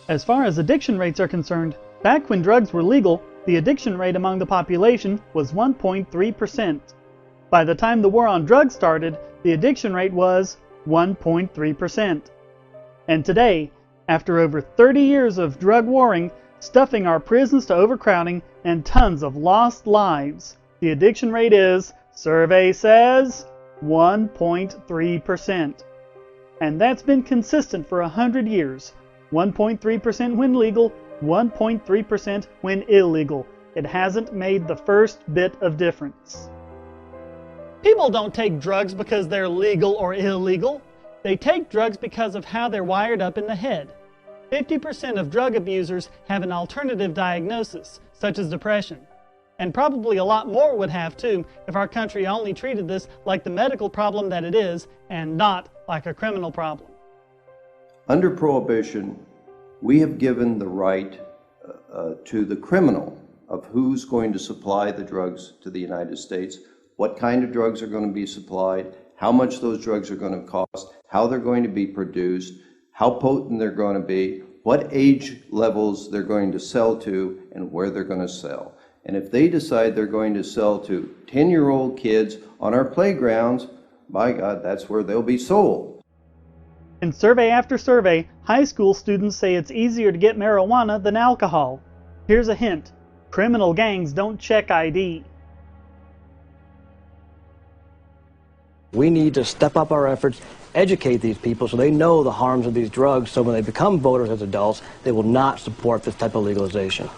As far as addiction rates are concerned, back when drugs were legal, the addiction rate among the population was 1.3%. By the time the war on drugs started, the addiction rate was 1.3%. And today, after over 30 years of drug warring, stuffing our prisons to overcrowding, and tons of lost lives, the addiction rate is, survey says, 1.3%. And that's been consistent for 100 years. 1.3% when legal, 1.3% when illegal. It hasn't made the first bit of difference. People don't take drugs because they're legal or illegal. They take drugs because of how they're wired up in the head. 50% of drug abusers have an alternative diagnosis, such as depression. And probably a lot more would have too if our country only treated this like the medical problem that it is and not like a criminal problem. Under Prohibition, we have given the right to the criminal of who's going to supply the drugs to the United States, what kind of drugs are going to be supplied, how much those drugs are going to cost, how they're going to be produced, how potent they're going to be, what age levels they're going to sell to, and where they're going to sell. And if they decide they're going to sell to 10-year-old kids on our playgrounds, by God, that's where they'll be sold. In survey after survey, high school students say it's easier to get marijuana than alcohol. Here's a hint: criminal gangs don't check ID. We need to step up our efforts, educate these people so they know the harms of these drugs, so when they become voters as adults, they will not support this type of legalization.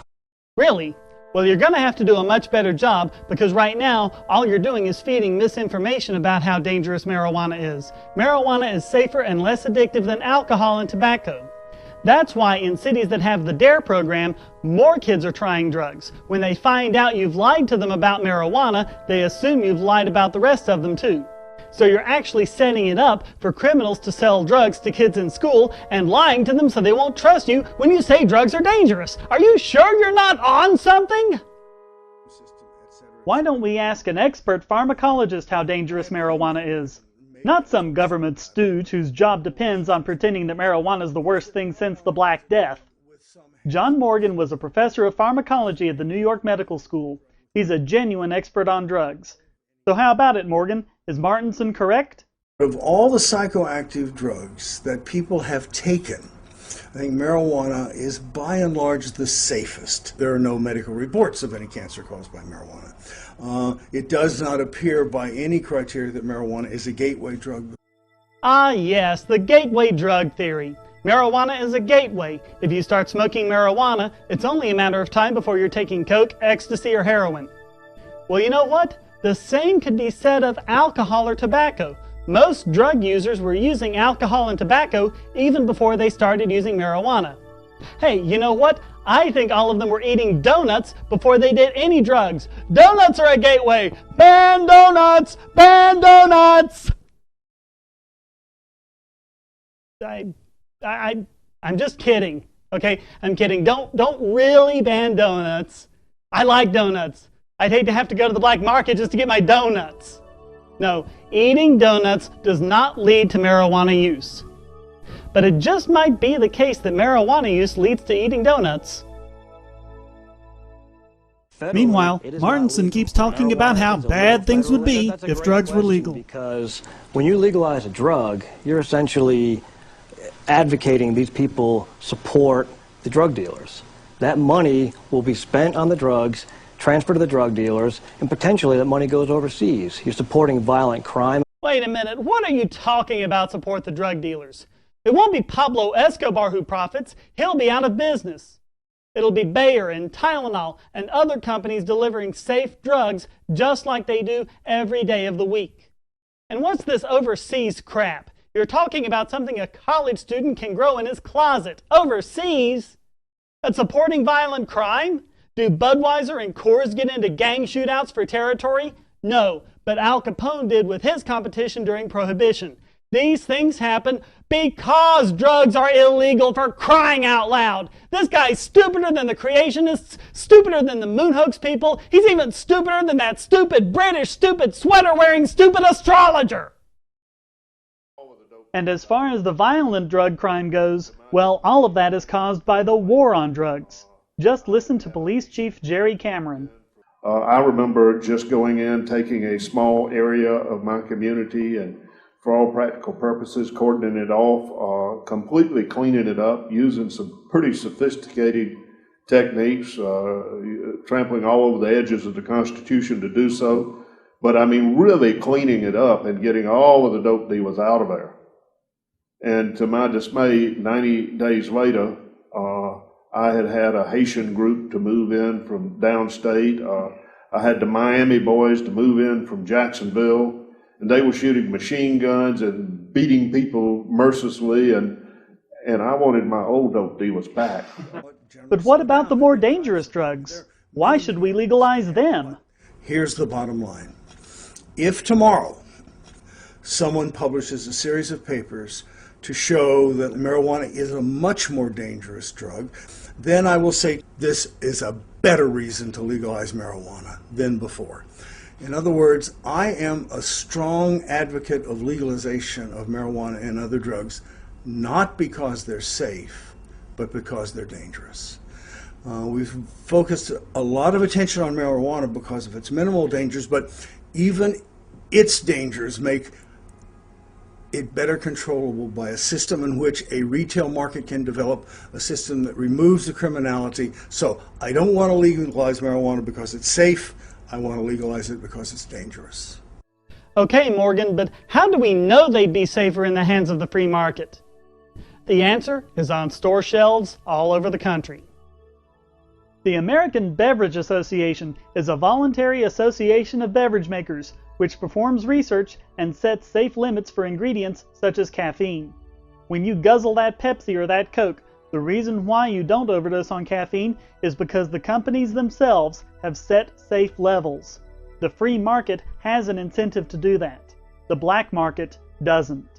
Really? Well, you're going to have to do a much better job, because right now, all you're doing is feeding misinformation about how dangerous marijuana is. Marijuana is safer and less addictive than alcohol and tobacco. That's why in cities that have the DARE program, more kids are trying drugs. When they find out you've lied to them about marijuana, they assume you've lied about the rest of them too. So you're actually setting it up for criminals to sell drugs to kids in school and lying to them so they won't trust you when you say drugs are dangerous. Are you sure you're not on something? Why don't we ask an expert pharmacologist how dangerous marijuana is? Not some government stooge whose job depends on pretending that marijuana is the worst thing since the Black Death. John Morgan was a professor of pharmacology at the New York Medical School. He's a genuine expert on drugs. So how about it, Morgan? Is Martinson correct? Of all the psychoactive drugs that people have taken, I think marijuana is by and large the safest. There are no medical reports of any cancer caused by marijuana. It does not appear by any criteria that marijuana is a gateway drug. Ah yes, the gateway drug theory. Marijuana is a gateway. If you start smoking marijuana, it's only a matter of time before you're taking coke, ecstasy, or heroin. Well, you know what? The same could be said of alcohol or tobacco. Most drug users were using alcohol and tobacco even before they started using marijuana. Hey, you know what? I think all of them were eating donuts before they did any drugs. Donuts are a gateway! Ban donuts! Ban donuts! I'm just kidding, okay? I'm kidding. Don't really ban donuts. I like donuts. I'd hate to have to go to the black market just to get my donuts. No, eating donuts does not lead to marijuana use. But it just might be the case that marijuana use leads to eating donuts. Meanwhile, Martinson keeps talking about how bad things would be if drugs were legal. Because when you legalize a drug, you're essentially advocating these people support the drug dealers. That money will be spent on the drugs, transferred to the drug dealers, and potentially that money goes overseas. You're supporting violent crime. Wait a minute, what are you talking about, support the drug dealers? It won't be Pablo Escobar who profits. He'll be out of business. It'll be Bayer and Tylenol and other companies delivering safe drugs just like they do every day of the week. And what's this overseas crap? You're talking about something a college student can grow in his closet. Overseas? And supporting violent crime? Do Budweiser and Coors get into gang shootouts for territory? No, but Al Capone did with his competition during Prohibition. These things happen because drugs are illegal, for crying out loud. This guy's stupider than the creationists, stupider than the moon hoax people. He's even stupider than that stupid British, stupid sweater-wearing, stupid astrologer. And as far as the violent drug crime goes, well, all of that is caused by the war on drugs. Just listen to Police Chief Jerry Cameron. I remember just going in, taking a small area of my community and for all practical purposes, cordoning it off, completely cleaning it up, using some pretty sophisticated techniques, trampling all over the edges of the Constitution to do so. But I mean, really cleaning it up and getting all of the dope dealers out of there. And to my dismay, 90 days later, I had a Haitian group to move in from downstate. I had the Miami boys to move in from Jacksonville, and they were shooting machine guns and beating people mercilessly, and I wanted my old dope dealers back. But what about the more dangerous drugs? Why should we legalize them? Here's the bottom line. If tomorrow someone publishes a series of papers to show that marijuana is a much more dangerous drug, then I will say this is a better reason to legalize marijuana than before. In other words, I am a strong advocate of legalization of marijuana and other drugs, not because they're safe, but because they're dangerous. We've focused a lot of attention on marijuana because of its minimal dangers, but even its dangers make it better controllable by a system in which a retail market can develop, a system that removes the criminality. So I don't want to legalize marijuana because it's safe. I want to legalize it because it's dangerous. Okay, Morgan, but how do we know they'd be safer in the hands of the free market? The answer is on store shelves all over the country. The American Beverage Association is a voluntary association of beverage makers which performs research and sets safe limits for ingredients such as caffeine. When you guzzle that Pepsi or that Coke, the reason why you don't overdose on caffeine is because the companies themselves have set safe levels. The free market has an incentive to do that. The black market doesn't.